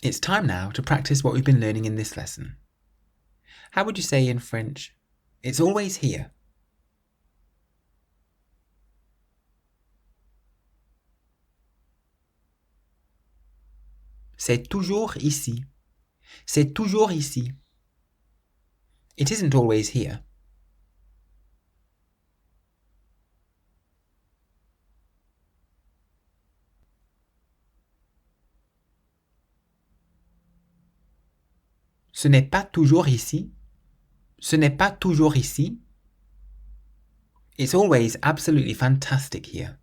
It's time now to practice what we've been learning in this lesson. How would you say in French, it's always here? C'est toujours ici. C'est toujours ici. It isn't always here. Ce n'est pas toujours ici. Ce n'est pas toujours ici. It's always absolutely fantastic here.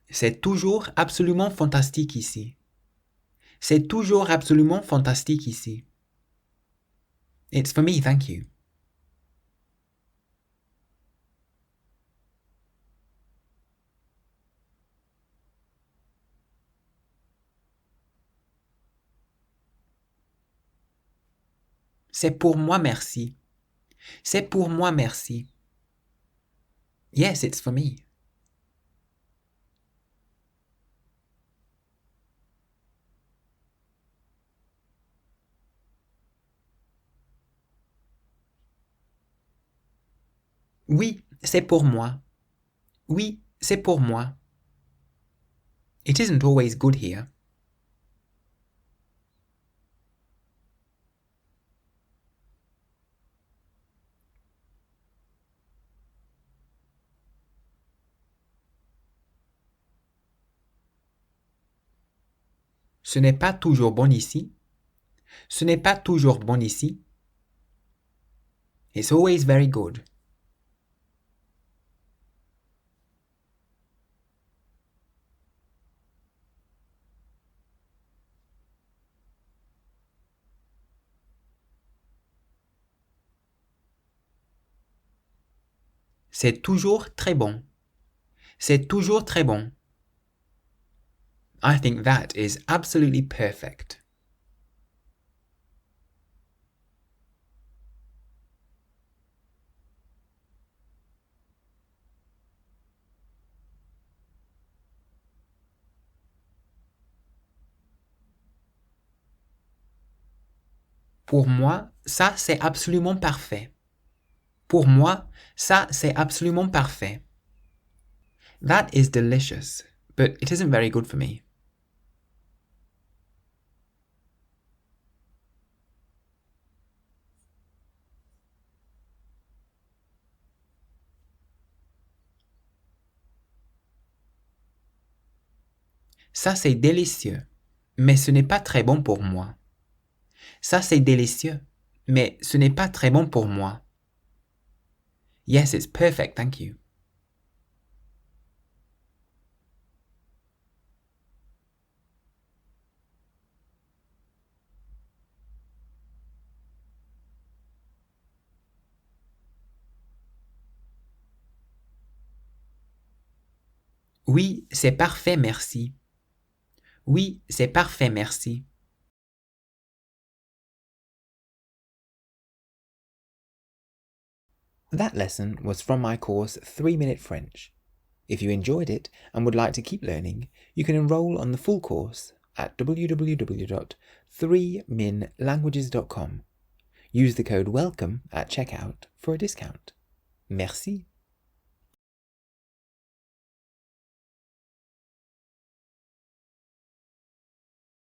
C'est toujours absolument fantastique ici. C'est toujours absolument fantastique ici. It's for me, thank you. C'est pour moi, merci. C'est pour moi, merci. Yes, it's for me. Oui, c'est pour moi. Oui, c'est pour moi. It isn't always good here. Ce n'est pas toujours bon ici. Ce n'est pas toujours bon ici. It's always very good. C'est toujours très bon. C'est toujours très bon. I think that is absolutely perfect. Pour moi, ça c'est absolument parfait. Pour moi, ça c'est absolument parfait. That is delicious, but it isn't very good for me. Ça c'est délicieux, mais ce n'est pas très bon pour moi. Ça c'est délicieux, mais ce n'est pas très bon pour moi. Yes, it's perfect, thank you. Oui, c'est parfait, merci. Oui, c'est parfait, merci. That lesson was from my course 3-Minute French. If you enjoyed it and would like to keep learning, you can enroll on the full course at www.3minlanguages.com. Use the code WELCOME at checkout for a discount. Merci.